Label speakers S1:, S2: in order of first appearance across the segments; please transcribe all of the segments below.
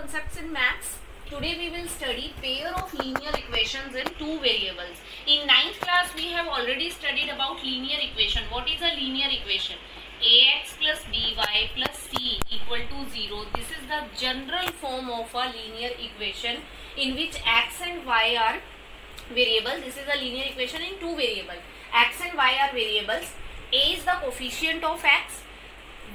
S1: concepts in maths. Today we will study pair of linear equations in two variables. In 9th class we have already studied about linear equation. What is a linear equation? Ax plus by plus c equal to 0. This is the general form of a linear equation in which x and y are variables. This is a linear equation in two variables. X and y are variables. A is the coefficient of x,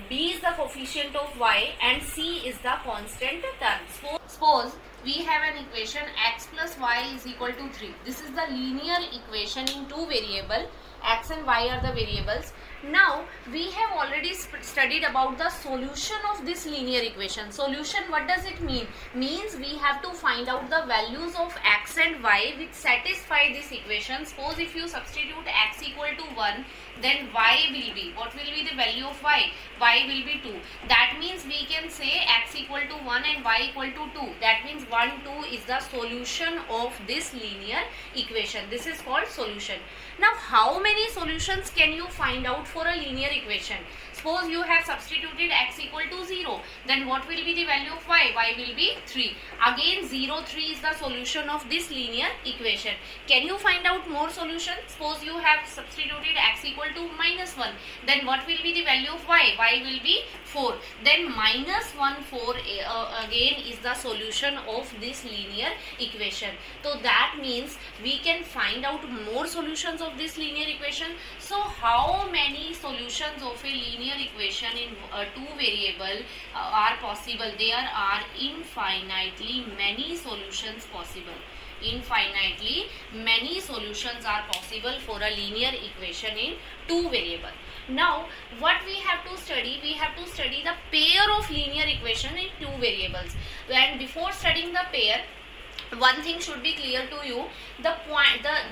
S1: b is the coefficient of y, and c is the constant term. Suppose we have an equation x plus y is equal to 3. This is the linear equation in two variables. X and y are the variables. Now we have already studied about the solution of this linear equation. Solution, what does it mean? Means we have to find out the values of x and y which satisfy this equation. Suppose if you substitute x equal to 1, then y will be, what will be the value of y? Y will be 2. That means we can say x equal to 1 and y equal to 2. That means 1, 2 is the solution of this linear equation. This is called solution. Now how many solutions can you find out for a linear equation? Suppose you have substituted x equal to 0, then what will be the value of y? Y will be 3. Again 0, 3 is the solution of this linear equation. Can you find out more solutions? Suppose you have substituted x equal to minus 1, then what will be the value of y? Y will be 4. Then minus 1, 4 again is the solution of this linear equation. So that means we can find out more solutions of this linear equation. So how many solutions of a linear equation in two variable are possible? There are infinitely many solutions possible. Infinitely many solutions are possible for a linear equation in two variable. Now what we have to study? We have to study the pair of linear equation in two variables. And before studying the pair, one thing should be clear to you.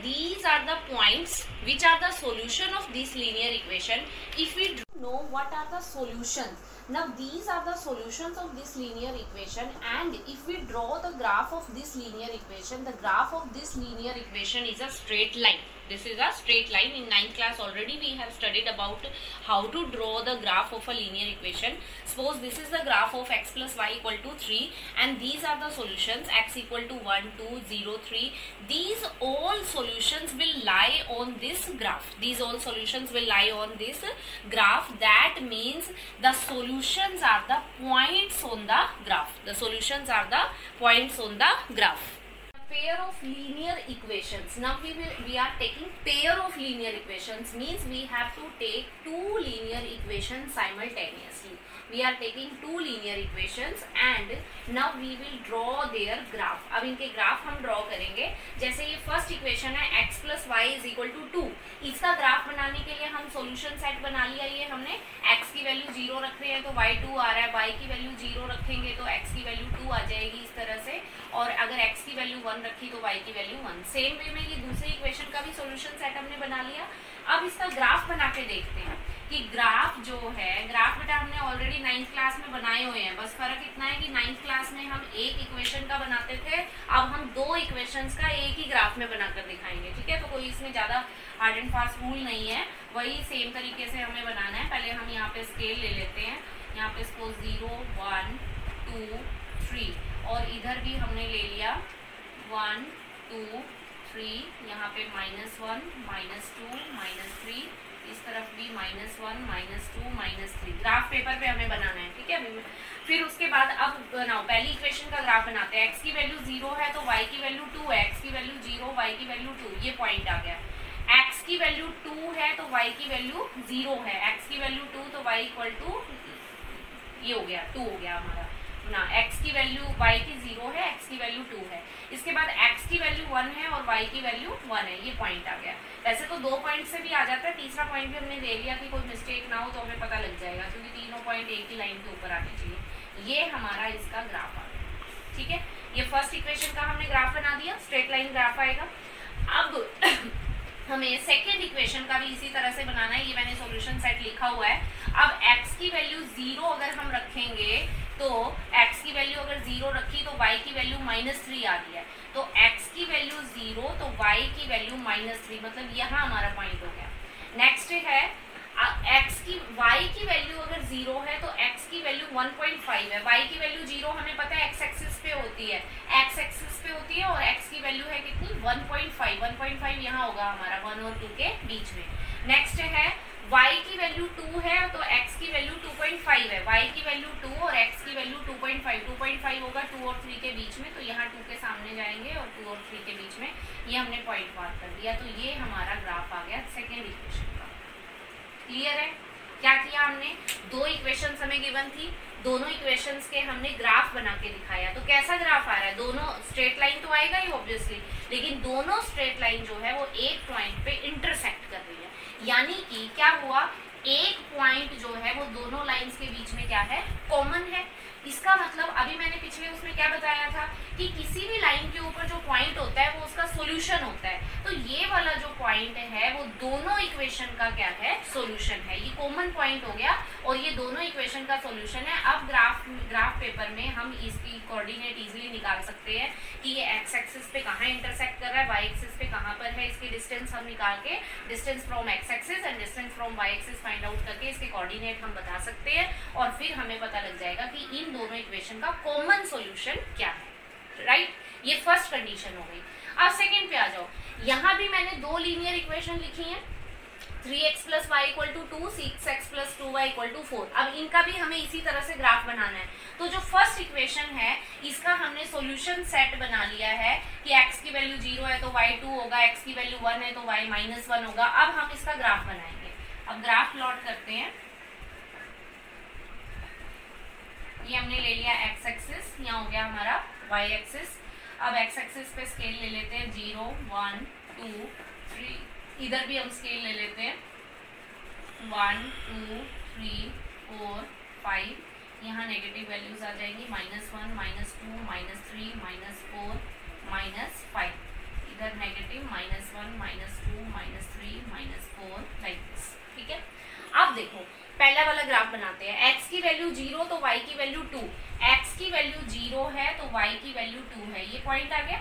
S1: These are the points which are the solution of this linear equation. If we know what are the solutions, now these are the solutions of this linear equation, and if we draw the graph of this linear equation, the graph of this linear equation is a straight line. This is a straight line. In 9th class already we have studied about how to draw the graph of a linear equation. Suppose this is the graph of x plus y equal to 3, and these are the solutions x equal to 1, 2, 0, 3. These all solutions will lie on this graph. These all solutions will lie on this graph. That means the solutions are the points on the graph. The solutions are the points on the graph. Pair of linear equations. Now we are taking pair of linear equations, means we have to take two linear equations simultaneously. We are taking two linear equations and now we will draw their graph. अब इनके graph हम draw करेंगे. जैसे ये first equation है x plus y is equal to 2. इसका graph बनाने के लिए हम सॉल्यूशन सेट बना लिया. ये हमने x की वैल्यू 0 रख रहे हैं तो y 2 आ रहा है, y की वैल्यू 0 रखेंगे तो x की वैल्यू 2 आ जाएगी इस तरह से, और अगर x की वैल्यू 1 रखी तो y की वैल्यू 1. सेम वे में ये दूसरी इक्वेशन का भी सॉल्यूशन सेट हमने बना लिया. अब इसका ग्राफ बना के देखते हैं कि ग्राफ जो है, ग्राफ बेटा हमने ऑलरेडी 9th क्लास में बनाए हुए हैं. बस फर्क इतना है कि 9th क्लास में हम एक इक्वेशन का बनाते थे, अब हम दो इक्वेशंस का एक ही ग्राफ में बनाकर दिखाएंगे. ठीक है, तो कोई इसमें ज्यादा हार्ड एंड फास्ट रूल नहीं है, वही सेम तरीके से हमें बनाना है. पहले हम यहाँ पे स्केल ले लेते हैं. यहाँ पे सपोज 0, 1, 2, 3, और इधर भी हमने ले लिया 1, 2, 3. यहाँ पे -1, -2, -3, इस तरफ भी -1, -2, -3. ग्राफ पेपर पे हमें बनाना है. ठीक है, फिर उसके बाद अब बनाओ. पहली इक्वेशन का ग्राफ बनाते हैं. x की वैल्यू 0 है तो y की वैल्यू 2 है, x की वैल्यू 0, y की वैल्यू 2. ये पॉइंट आ गया. x की वैल्यू 2 है तो y की वैल्यू 0 है, x की वैल्यू 2 तो y इक्वल टू ये हो गया 2 हो गया हमारा ना. x की वैल्यू y की 0 है, x की वैल्यू 2 है. इसके बाद x की वैल्यू 1 है और y की वैल्यू 1 है. ये पॉइंट आ गया. वैसे तो 2 पॉइंट से भी आ जाता है, तीसरा पॉइंट भी हमने ले लिया कि कोई मिस्टेक ना हो तो हमें पता लग जाएगा, क्योंकि तीनों पॉइंट एक ही लाइन के ऊपर आने चाहिए. ये हमारा इसका ग्राफ आ गया. ठीक है, ये फर्स्ट इक्वेशन का हमने ग्राफ बना दिया, स्ट्रेट लाइन ग्राफ आएगा. अब हमें सेकेंड इक्वेशन का भी इसी तरह से बनाना है. ये मैंने सॉल्यूशन सेट लिखा हुआ है. अब x की वैल्यू 0 अगर हम रखेंगे तो x की वैल्यू अगर 0 रखी तो y की वैल्यू -3 आ रही है. तो x की वैल्यू 0 तो y की वैल्यू -3, मतलब यहाँ हमारा पॉइंट हो गया. नेक्स्ट है y की वैल्यू अगर 0 है तो x की वैल्यू 1.5 है. y की वैल्यू 0 हमें पता है, x एक्सिस होती है, एक्स एक्सिस पे होती है और एक्स की वैल्यू है कितनी 1.5, 1.5 यहाँ होगा हमारा 1 और 2 के बीच में। नेक्स्ट है y की वैल्यू 2 है तो x की वैल्यू 2.5 है, y की वैल्यू 2 और x की वैल्यू 2.5, 2.5 होगा 2 और 3 के बीच में, तो यहाँ 2 के सामने जाएंगे और 2 और 3 के बीच में ये हमने पॉइंट मार्क कर दिया। तो ये हमारा ग्राफ आ गया सेकेंड इक्वेशन का। क्लियर है? क्या किया हमने, दो इक्वेशंस हमें गिवन थी, दोनों इक्वेशंस के हमने ग्राफ बना के दिखाया। तो कैसा ग्राफ आ रहा है, दोनों स्ट्रेट लाइन तो आएगा ही ऑब्वियसली, लेकिन दोनों स्ट्रेट लाइन जो है वो एक पॉइंट पे इंटरसेक्ट कर रही है, यानी कि क्या हुआ, एक पॉइंट जो है वो दोनों लाइंस के बीच में क्या है, कॉमन है। इसका मतलब अभी मैंने पिछले उसमें क्या बताया था कि किसी भी लाइन के ऊपर जो पॉइंट होता है वो उसका सॉल्यूशन होता है। तो ये वाला जो पॉइंट है वो दोनों इक्वेशन का क्या है, सॉल्यूशन है। ये कॉमन पॉइंट हो गया और ये दोनों इक्वेशन का सॉल्यूशन है। अब ग्राफ पेपर में हम इसकी कोऑर्डिनेट इजीली निकाल सकते हैं कि ये एक्स एक्सिस पे कहाँ इंटरसेक्ट कर रहा है, वाई एक्सिस पे कहाँ पर है, इसकी डिस्टेंस हम निकाल के distance from x axis and distance from y axis find out करके इसके कोऑर्डिनेट हम बता सकते हैं और फिर हमें पता लग जाएगा कि इन दोनों इक्वेशन का कॉमन सॉल्यूशन क्या है। राइट, ये फर्स्ट कंडीशन हो गई। अब सेकंड पे आ जाओ, यहाँ भी मैंने दो लीनियर इक्वेशन लिखी हैं, 3x + y = 2, 6x + 2y = 4। अब इनका भी हमें इसी तरह से ग्राफ बनाना है। तो जो फर्स्ट इक्वेशन है इसका हमने सॉल्यूशन सेट बना लिया है कि x की वैल्यू 0 है तो y 2 होगा, x की वैल्यू 1 है तो y -1 होगा। अब हम इसका ग्राफ बनाएंगे। अब ग्राफ प्लॉट करते हैं। ये हमने ले लिया x एक्सिस, यहाँ हो गया हमारा y एक्सिस। अब x एक्सिस पे स्केल ले लेते हैं 0, 1, 2, 3, इधर भी हम स्केल ले लेते हैं 1, 2, 3, 4, 5। यहाँ नेगेटिव वैल्यूज आ जाएंगी -1, -2, -3, -4, -5। इधर नेगेटिव -1, -2, -3, -4 लाइक दिस। ठीक है, अब देखो पहला वाला ग्राफ बनाते हैं। x की वैल्यू 0 तो y की वैल्यू 2, x की वैल्यू 0 है तो y की वैल्यू 2 है, ये पॉइंट आ गया।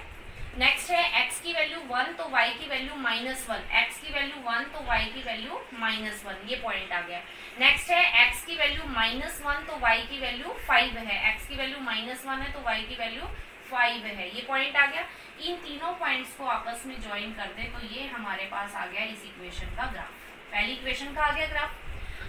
S1: नेक्स्ट है x की वैल्यू 1 तो y की वैल्यू -1, x की वैल्यू 1 तो y की वैल्यू -1, ये पॉइंट आ गया। नेक्स्ट है x की वैल्यू -1 तो y की वैल्यू 5 है, x की वैल्यू -1 है तो y की वैल्यू 5 है, ये पॉइंट आ गया। इन तीनों पॉइंट्स को आपस में ज्वाइन कर दे तो ये हमारे पास आ गया इस इक्वेशन का ग्राफ। पहली इक्वेशन का आ गया ग्राफ।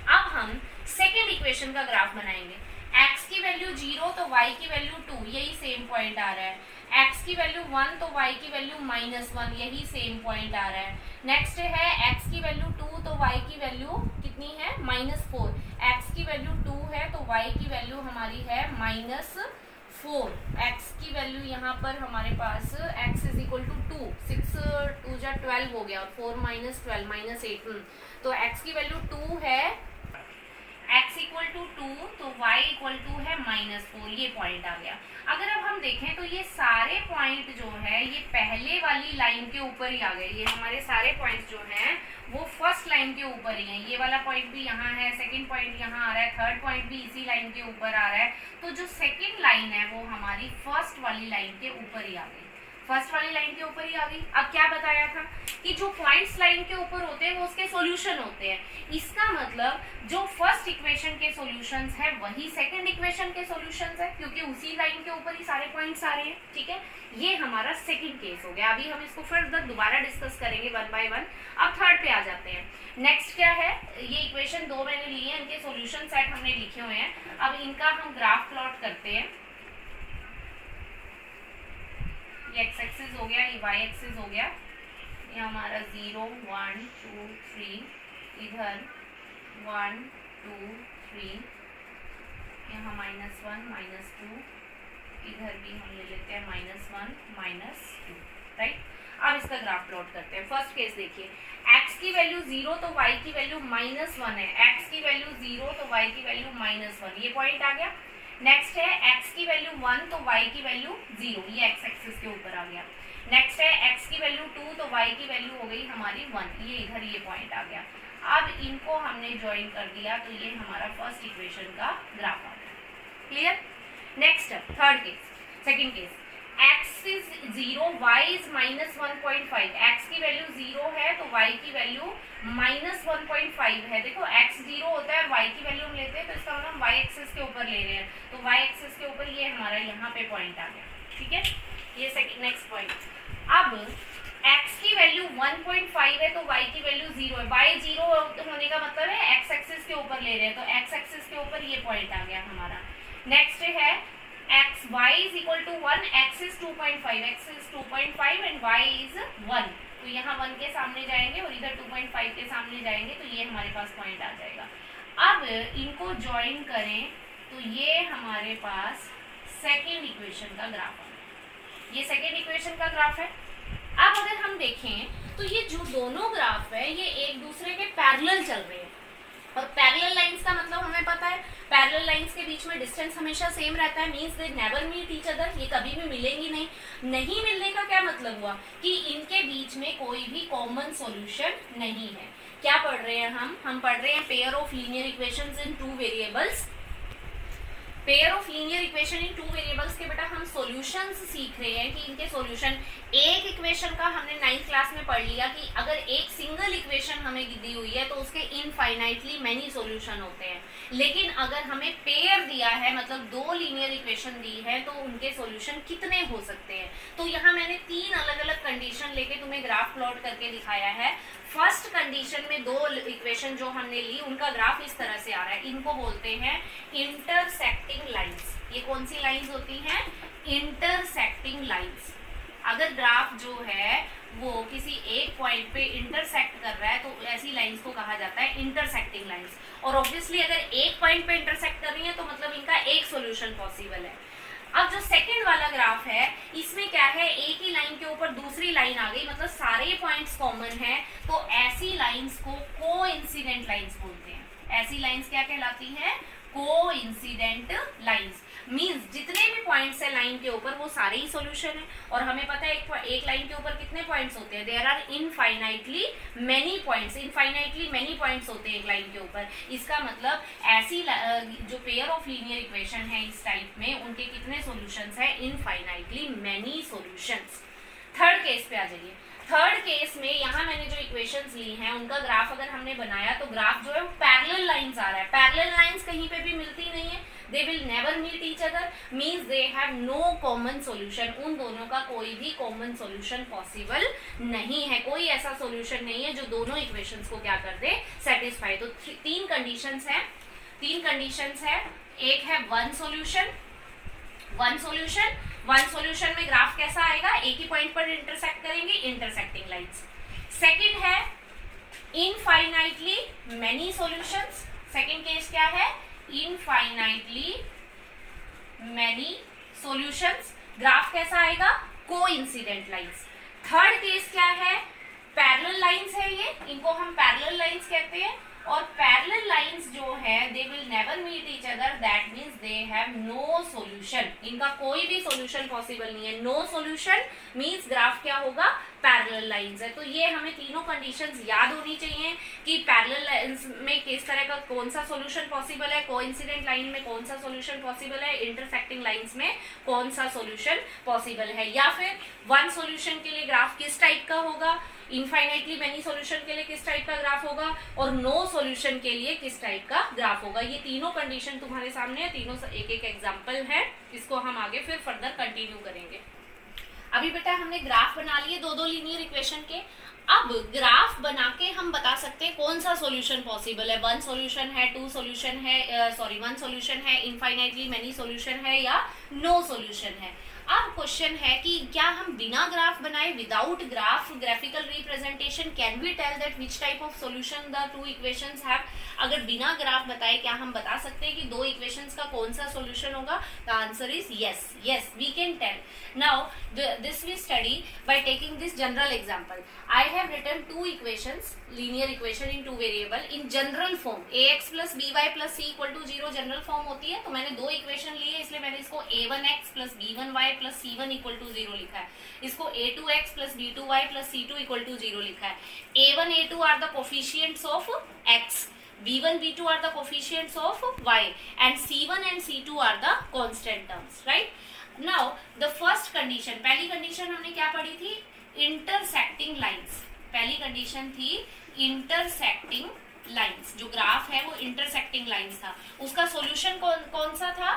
S1: अब हम सेकेंड इक्वेशन का ग्राफ बनाएंगे। x की वैल्यू 0 तो y की वैल्यू 2, यही सेम पॉइंट आ रहा है। x की वैल्यू 1 तो y की वैल्यू -1, यही सेम पॉइंट आ रहा है। नेक्स्ट है x की वैल्यू 2 तो y की वैल्यू कितनी है, -4। x की वैल्यू 2 है तो y की वैल्यू हमारी है -4। x की वैल्यू यहाँ पर हमारे पास x = 2, 6 2 जा 12 हो गया और 4 - 12 -8, तो x की वैल्यू 2 है, x = 2 तो y = है -4, ये पॉइंट आ गया। अगर अब हम देखें तो ये सारे पॉइंट जो है ये पहले वाली लाइन के ऊपर ही आ गए। ये हमारे सारे पॉइंट्स जो हैं वो फर्स्ट लाइन के ऊपर ही हैं। ये वाला पॉइंट भी यहाँ है, सेकंड पॉइंट यहाँ आ रहा है, थर्ड पॉइंट भी इसी लाइन के ऊपर आ रहा है। तो जो सेकंड लाइन है वो हमारी फर्स्ट वाली लाइन के ऊपर ही आ गई, फर्स्ट वाली लाइन के ऊपर ही आ गई। अब क्या बताया था कि जो पॉइंट्स लाइन के ऊपर होते हैं वो उसके सॉल्यूशन होते हैं। इसका मतलब जो फर्स्ट इक्वेशन के सॉल्यूशंस है वही सेकंड इक्वेशन के सॉल्यूशंस है, क्योंकि उसी लाइन के ऊपर ही सारे पॉइंट्स आ रहे हैं। ठीक है, ये हमारा सेकंड केस हो गया। अभी हम इसको फर्दर दोबारा डिस्कस करेंगे 1 बाय 1। अब थर्ड पे आ जाते हैं। नेक्स्ट क्या है, ये इक्वेशन 2 मैंने लिए हैं, इनके सॉल्यूशन सेट हमने लिखे हुए हैं। अब इनका हम ग्राफ प्लॉट करते हैं। ये x एक्सिस हो गया, ये y एक्सिस हो गया, ये हमारा 0, 1, 2, 3, इधर 1, 2, 3, यहाँ -1, -2, इधर भी हम ले लेते हैं -1, -2। राइट, अब इसका ग्राफ प्लॉट करते हैं। फर्स्ट केस देखिए, x की वैल्यू 0 तो y की वैल्यू -1 है, x की वैल्यू 0 तो y की वैल्यू -1, ये पॉइंट आ गया। नेक्स्ट है x की वैल्यू 1 तो y की वैल्यू 0, ये x एक्सिस के ऊपर आ गया। नेक्स्ट है x की वैल्यू 2 तो y की वैल्यू हो गई हमारी 1, ये इधर ये पॉइंट आ गया। अब इनको हमने ज्वाइन कर दिया तो ये हमारा फर्स्ट इक्वेशन का ग्राफ आ गया। Clear? Next third case, second case, x is 0, y is -1.5, x की वैल्यू 0 है तो y की वैल्यू -1.5 है। देखो x 0 होता है और y की वैल्यू हम लेते हैं तो इसका मतलब y एक्सिस के ऊपर ले रहे हैं, तो y एक्सिस के ऊपर ये हमारा यहाँ पे पॉइंट आ गया, ठीक है। ये सेकंड नेक्स्ट पॉइंट। अब x की वैल्यू 1.5 है तो y की वैल्यू 0 है, y 0 होने का मतलब है x एक्सिस के ऊपर ले रहे हैं, तो x एक्सिस के ऊपर ये पॉइंट आ गया हमारा। नेक्स्ट है x y is equal to 1, x is 2.5 and y is 1, तो यहाँ 1 के सामने जाएंगे और इधर 2.5 के सामने जाएंगे, तो ये हमारे पास पॉइंट आ जाएगा। अब इनको ज्वाइन करें तो ये हमारे पास सेकेंड इक्वेशन का ग्राफ है, ये सेकेंड इक्वेशन का ग्राफ है। अब अगर हम देखें तो ये जो दोनों ग्राफ है ये एक दूसरे के पैरेलल चल रहे हैं, और पैरेलल लाइंस का मतलब हमें पता है पैरेलल लाइंस के बीच में डिस्टेंस हमेशा सेम रहता है, means they never meet each other, ये कभी भी मिलेंगी नहीं। नहीं मिलने का क्या मतलब हुआ कि इनके बीच में कोई भी कॉमन सॉल्यूशन नहीं है। क्या पढ़ रहे हैं हम पढ़ रहे हैं pair of linear equations in two variables. Pair of linear equation in two variables के बेटा हम सॉल्यूशंस सीख रहे हैं कि इनके सॉल्यूशन, एक इक्वेशन का हमने 9th क्लास में पढ़ लिया कि अगर एक सिंगल इक्वेशन हमें दी हुई है तो उसके इनफाइनाइटली मेनी सॉल्यूशन होते हैं, लेकिन अगर हमें पेयर दिया है मतलब दो लीनियर इक्वेशन दी है तो उनके सॉल्यूशन कितने हो सकते हैं। तो यहाँ मैंने 3 अलग अलग कंडीशन लेके तुम्हें ग्राफ प्लॉट करके दिखाया है। फर्स्ट कंडीशन में दो इक्वेशन जो हमने ली उनका ग्राफ इस तरह से आ रहा है, इनको बोलते हैं इंटरसेक्टिंग लाइंस। ये कौन सी लाइंस होती हैं? Intersecting lines. अगर ग्राफ जो है वो किसी एक पॉइंट पे इंटरसेक्ट कर रहा है तो ऐसी लाइंस को कहा जाता है इंटरसेक्टिंग लाइंस। और ऑब्वियसली अगर एक पॉइंट पे इंटरसेक्ट कर रही है तो मतलब इनका एक सॉल्यूशन पॉसिबल है। अब जो सेकंड वाला ग्राफ है इसमें क्या है, एक ही लाइन के ऊपर दूसरी लाइन आ गई, मतलब सारे पॉइंट्स कॉमन हैं, तो ऐसी लाइंस को कोइंसिडेंट लाइंस बोलते हैं। ऐसी लाइंस क्या कहलाती हैं? Coincident lines. मींस जितने भी पॉइंट्स है लाइन के ऊपर वो सारे ही सॉल्यूशन है। और हमें पता है एक लाइन के ऊपर कितने पॉइंट्स होते हैं? There are infinitely many points. Infinitely many points होते हैं एक लाइन के ऊपर। इसका मतलब ऐसी जो पेयर ऑफ लीनियर इक्वेशन है इस टाइप में उनके कितने सॉल्यूशंस है? Infinitely many solutions. Third case पे आ जाइए। थर्ड केस में यहाँ मैंने जो इक्वेशंस ली हैं उनका ग्राफ अगर हमने बनाया तो ग्राफ जो है वो पैरेलल लाइंस आ रहा है। पैरेलल लाइंस कहीं पे भी मिलती नहीं है, they will never meet each other, means they have no common solution। उन दोनों का कोई भी कॉमन सॉल्यूशन पॉसिबल नहीं है, कोई ऐसा सॉल्यूशन नहीं है जो दोनों इक्वेशंस को क्या कर दे? सेटिस्फाई। तो तीन कंडीशंस है। एक है वन सॉल्यूशन में ग्राफ कैसा आएगा? एक ही पॉइंट पर इंटरसेक्ट करेंगे, इंटरसेक्टिंग लाइंस। सेकंड है infinitely many solutions. Second case क्या है? Infinitely many solutions. ग्राफ कैसा आएगा? Coincident lines. थर्ड केस क्या है? पैरेलल लाइंस है ये, इनको हम पैरेलल लाइंस कहते हैं। और पैरेलल लाइंस जो है they will never meet each other, that means they have no solution. इनका कोई भी सॉल्यूशन पॉसिबल नहीं है। नो सॉल्यूशन मींस ग्राफ क्या होगा? पैरेलल लाइंस है। तो ये हमें तीनों कंडीशंस याद होनी चाहिए कि पैरेलल लाइंस में किस तरह का कौन सा सॉल्यूशन पॉसिबल है, कोइंसिडेंट लाइन में कौन सा सॉल्यूशन पॉसिबल है, इंटरसेक्टिंग लाइंस में कौन सा सॉल्यूशन पॉसिबल है। या फिर वन सॉल्यूशन के लिए ग्राफ किस टाइप का होगा, इनफाइनाइटली मेनी सॉल्यूशन के लिए किस टाइप का ग्राफ होगा, और नो सॉल्यूशन के लिए किस टाइप का ग्राफ होगा। ये तीनों कंडीशन तुम्हारे सामने है, तीनों एक एक एग्जांपल है। इसको हम आगे फिर फर्दर कंटिन्यू करेंगे। अभी बेटा हमने ग्राफ बना लिए दो लीनियर इक्वेशन के। अब ग्राफ बना के हम बता सकते हैं कौन सा सॉल्यूशन पॉसिबल है। वन सॉल्यूशन है, वन सॉल्यूशन है, इनफाइनाइटली मेनी सॉल्यूशन है, या नो सॉल्यूशन है। अब क्वेश्चन है कि क्या हम बिना ग्राफ बनाए, without graphical representation, can we tell that which type of solution the two equations have? अगर बिना ग्राफ बताए क्या हम बता सकते हैं कि दो इक्वेशंस का कौन सा सॉल्यूशन होगा? The answer is yes, we can tell. Now this we study by taking this general example. I have written two equations, linear equation in two variable in general form. ax plus by plus c equal to 0 general form होती है। तो मैंने दो equation लिए इसलिए मैंने इसको a1x plus b1y plus c1 equal to 0 लिखा है। इसको a2x plus b2y plus c2 equal to 0 लिखा है। a1 a2 are the coefficients of x, b1 b2 are the coefficients of y, and c1 and c2 are the constant terms, right? Now the first condition, पहली condition हमने क्या पढ़ी थी, intersecting lines. पहली condition थी intersecting lines, जो graph है वो इंटरसेक्टिंग लाइंस था। उसका सॉल्यूशन कौन सा था,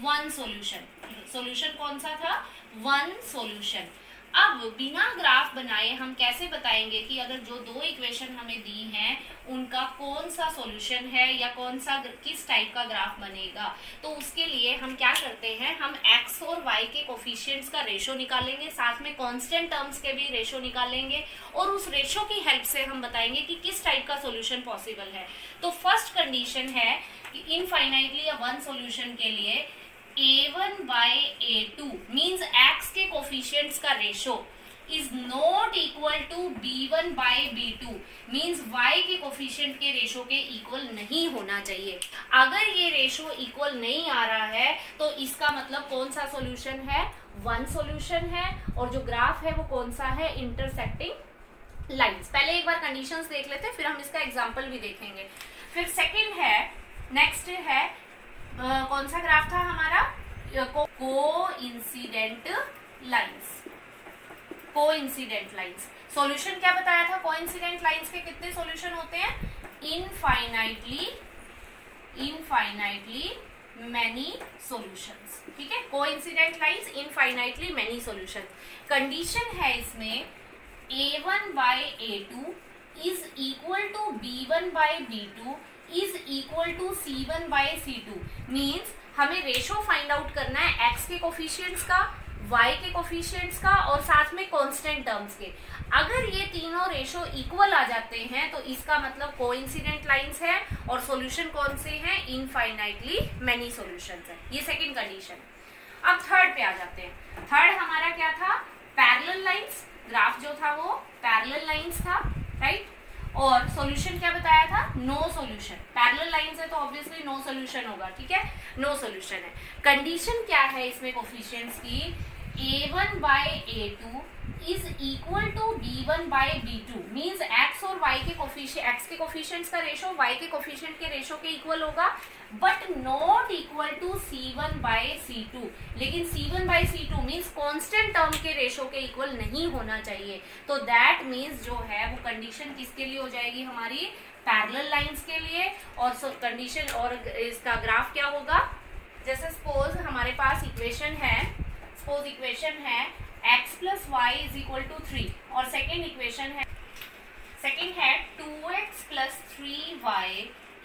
S1: वन सॉल्यूशन। सॉल्यूशन कौन सा था, वन सॉल्यूशन। अब बिना ग्राफ बनाए हम कैसे बताएंगे कि अगर जो दो इक्वेशन हमें दी हैं उनका कौन सा सॉल्यूशन है या कौन सा किस टाइप का ग्राफ बनेगा। तो उसके लिए हम क्या करते हैं, हम x और y के कोफिशिएंट्स का रेशो निकालेंगे, साथ में कांस्टेंट टर्म्स के भी रेशो निकालेंगे और उस रेशो की हेल्प से हम बताएंगे कि किस टाइप का सॉल्यूशन पॉसिबल है। तो फर्स्ट कंडीशन है कि इनफाइनाइटली या वन सॉल्यूशन के लिए a1 by a2 means x के कोफिशिएंट्स का ratio is not equal to b1 by b2 means y के कोफिशिएंट के रेशो के इक्वल नहीं होना चाहिए। अगर ये रेशो इक्वल नहीं आ रहा है तो इसका मतलब कौन सा सॉल्यूशन है, वन सॉल्यूशन है। और जो ग्राफ है वो कौन सा है, इंटरसेक्टिंग लाइंस। पहले एक बार कंडीशंस देख लेते हैं, फिर हम इसका एग्जांपल भी देखेंगे। फिर सेकंड है, नेक्स्ट है कौन सा ग्राफ था हमारा, coincident lines. Coincident lines solution क्या बताया था, कोइंसिडेंट लाइंस के कितने सॉल्यूशन होते हैं, इनफाइनाइटली मैनी सॉल्यूशंस। ठीक है, coincident lines infinitely many solution. Condition है इसमें a1 by a2 is equal to b1 by b2 is equal to c1 by c2 means हमें रेशो फाइंड आउट करना है x के कोफिशिएंट्स का, y के कोफिशिएंट्स का और साथ में कांस्टेंट टर्म्स के। अगर ये तीनों रेशो इक्वल आ जाते हैं तो इसका मतलब कोइंसिडेंट लाइंस है और सॉल्यूशन कौन से हैं, इनफाइनाइटली मैनी सॉल्यूशंस है। ये सेकंड कंडीशन। अब थर्ड पे आ जाते हैं। थर्ड हमारा क्या था, पैरेलल लाइंस। ग्राफ जो था वो पैरेलल लाइंस था, राइट। और सॉल्यूशन क्या बताया था, नो सॉल्यूशन। पैरेलल लाइंस है तो ऑब्वियसली नो सॉल्यूशन होगा, ठीक है, नो सॉल्यूशन है। कंडीशन क्या है इसमें कोफिशिएंट्स की, a1 by a2 is equal to b1 by b2 means x और y के कोफिशिएंट, x के कोफिशिएंट्स का रेशो y के कोफिशिएंट के रेशो के इक्वल होगा, but not equal to c1 by c2। लेकिन c1 by c2 means constant term के रेशो के इक्वल नहीं होना चाहिए। तो दैट मीन्स जो है वो कंडीशन किसके लिए हो जाएगी हमारी, पैरेलल लाइंस के लिए। और कंडीशन और इसका ग्राफ क्या होगा, जैसे सपोज हमारे पास इक्वेशन है, सपोज इक्वेशन है x plus y is equal to 3 और सेकेंड इक्वेशन है, सेकेंड है 2x plus 3y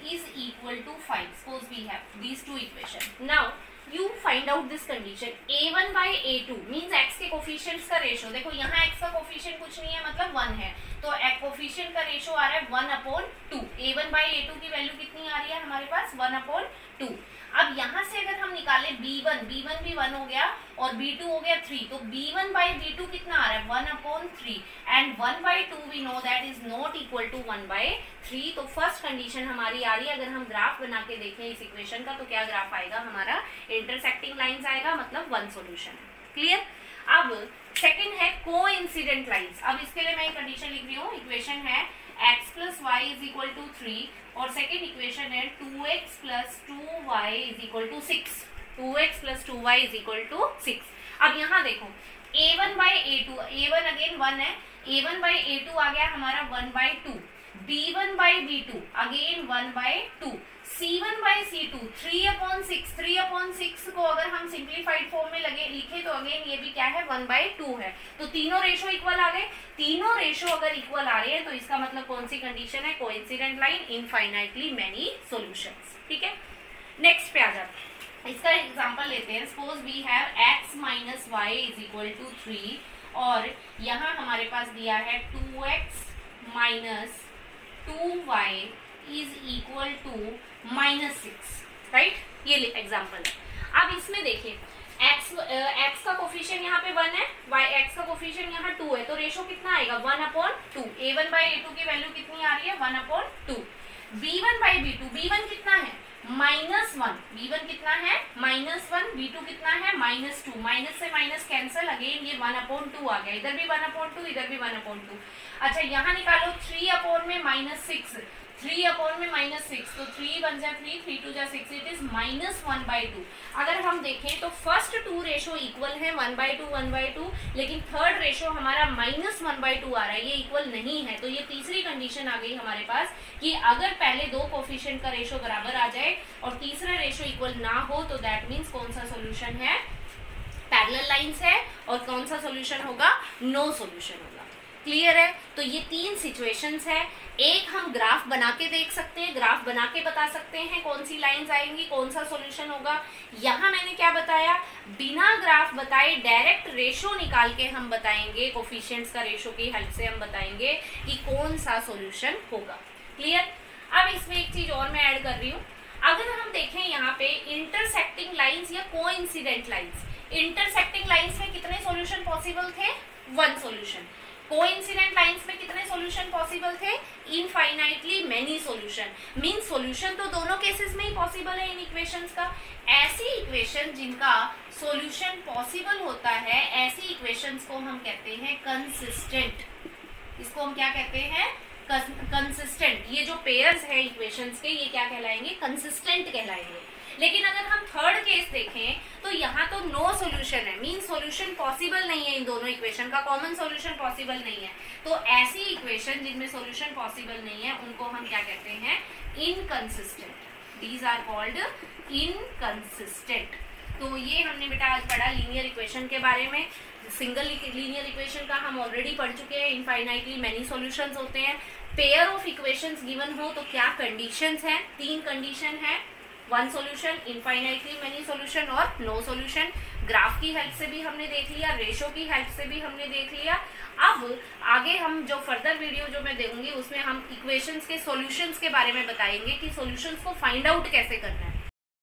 S1: is equal to 5. Suppose we have these two equations. Now you find out this condition a1 by a2 means x के coefficients का ratio. देखो यहाँ x का coefficient कुछ नहीं है, मतलब 1 है, तो कोफिशिएंट का रेशो आ रहा है 1/2। a1 by a2 की वैल्यू कितनी आ रही है हमारे पास, 1/2। अब यहाँ से अगर हम निकाले b1 भी 1 हो गया और b2 हो गया 3, तो b1 by b2 कितना आ रहा है, 1/3 and 1/2 we know that is not equal to 1/3। तो फर्स्ट कंडीशन हमारी आ रही है। अगर हम ग्राफ बना के देखें इस इक्वेशन का तो क्या ग्राफ आएगा हमारा, इंटरसेक्टिंग लाइंस आएगा, मतलब वन सॉल्यूशन है। क्लियर। अब सेकंड है कोइंसिडेंट लाइंस। अब इसके लिए मैं कंडीशन लिख रही हूँ, इक्वेशन है x plus y is equal to 3 और सेकेंड इक्वेशन है 2x plus 2y is equal to 6। 2x plus 2y is equal to 6। अब यहाँ देखो a1 by a2, a1 again 1 है, a1 by a2 आ गया हमारा 1/2, b1 by b2 again 1/2, c1 by c2 3/6। 3/6 को अगर हम सिंप्लीफाइड फॉर्म में लिखे तो अगेन ये भी क्या है, 1/2 है। तो तीनों रेशो इक्वल आ गए। तीनों रेशो अगर इक्वल आ रहे हैं तो इसका मतलब कौन सी कंडीशन है, coincident line, infinitely many solutions. ठीक है, नेक्स्ट पे आ जाते हैं, इसका एग्जांपल लेते हैं। Suppose we have x minus y is equal to 3 और यहाँ हमारे पास दिया है 2x minus 2y is equal to -6, right. ये एग्जांपल है। अब इसमें देखिए x का कोफिशिएंट यहाँ पे 1 है, x का कोफिशिएंट यहाँ 2 है, तो रेशो कितना आएगा, 1/2। a1 by a2 की वैल्यू कितनी आ रही है, 1/2। b1 by b2, b1 कितना है, -1, b1 कितना है, -1, b2 कितना है, -2। माइनस से माइनस कैंसिल, अगेन ये 1/2 आ गया, इधर भी 1/2, इधर भी 1/2। अच्छा यहाँ निकालो 3 अपॉन में -6, 3 अपॉन में -6, तो 3 बन जा 3, 3 2 जा 6, इट इज -1/2। अगर हम देखें तो फर्स्ट 2 रेशो इक्वल है 1/2 1/2, लेकिन थर्ड रेशो हमारा -1/2 आ रहा है, ये इक्वल नहीं है। तो ये तीसरी कंडीशन आ गई हमारे पास कि अगर पहले दो कोफिशिएंट का रेशो बराबर आ जाए और तीसरा रेशो इक्वल ना हो तो दैट मीन्स कौन सा सोल्यूशन है, पैरेलल लाइंस है, और कौन सा सोल्यूशन होगा, नो सोल्यूशन होगा। क्लियर है? तो ये 3 सिचुएशंस है। एक हम ग्राफ बना के देख सकते हैं, ग्राफ बना के बता सकते हैं कौन सी लाइंस आएंगी, कौन सा सॉल्यूशन होगा। यहाँ मैंने क्या बताया, बिना ग्राफ बताए डायरेक्ट रेशो निकाल के हम बताएंगे, कोफिशिएंट्स का रेशो की हेल्प से हम बताएंगे कि कौन सा सॉल्यूशन होगा। क्लियर? अब इसमें एक चीज और मैं ऐड कर रही हूँ, अगर हम देखें यहाँ पे इंटरसेक्टिंग लाइंस या कोइंसिडेंट लाइंस, इंटरसेक्टिंग लाइंस में कितने सॉल्यूशन पॉसिबल थे, 1 सॉल्यूशन। कोइंसिडेंट लाइंस में कितने सॉल्यूशन पॉसिबल थे, infinitely many solution. Mean solution तो दोनों केसेस में ही पॉसिबल है इन इक्वेशंस का। ऐसी इक्वेशन जिनका सॉल्यूशन पॉसिबल होता है, ऐसी इक्वेशंस को हम कहते हैं कंसिस्टेंट। इसको हम क्या कहते हैं, कंसिस्टेंट। ये जो पेयर्स है इक्वेशंस के, ये क्या कहलाएंगे, कंसिस्टेंट कहलाएंगे। लेकिन अगर हम थर्ड केस देखें तो यहाँ तो नो सोल्यूशन है, मीन सोल्यूशन पॉसिबल नहीं है, इन दोनों इक्वेशन का कॉमन सोल्यूशन पॉसिबल नहीं है। तो ऐसी इक्वेशन जिनमें सोल्यूशन पॉसिबल नहीं है उनको हम क्या कहते हैं, inconsistent. These are called inconsistent. तो ये हमने बेटा आज पढ़ा लीनियर इक्वेशन के बारे में। सिंगल लीनियर इक्वेशन का हम ऑलरेडी पढ़ चुके हैं, इनफाइनाइटली मेनी सॉल्यूशंस होते हैं। पेयर ऑफ इक्वेशंस गिवन हो तो क्या कंडीशंस हैं, 3 कंडीशन है, 1 सॉल्यूशन, इनफाइनाइटली मेनी सॉल्यूशन और नो सॉल्यूशन। ग्राफ की हेल्प से भी हमने देख लिया, रेशो की हेल्प से भी हमने देख लिया। अब आगे हम जो फर्दर वीडियो जो मैं दूंगी उसमें हम इक्वेशंस के सॉल्यूशंस के बारे में बताएंगे कि सॉल्यूशंस को फाइंड आउट कैसे करना है।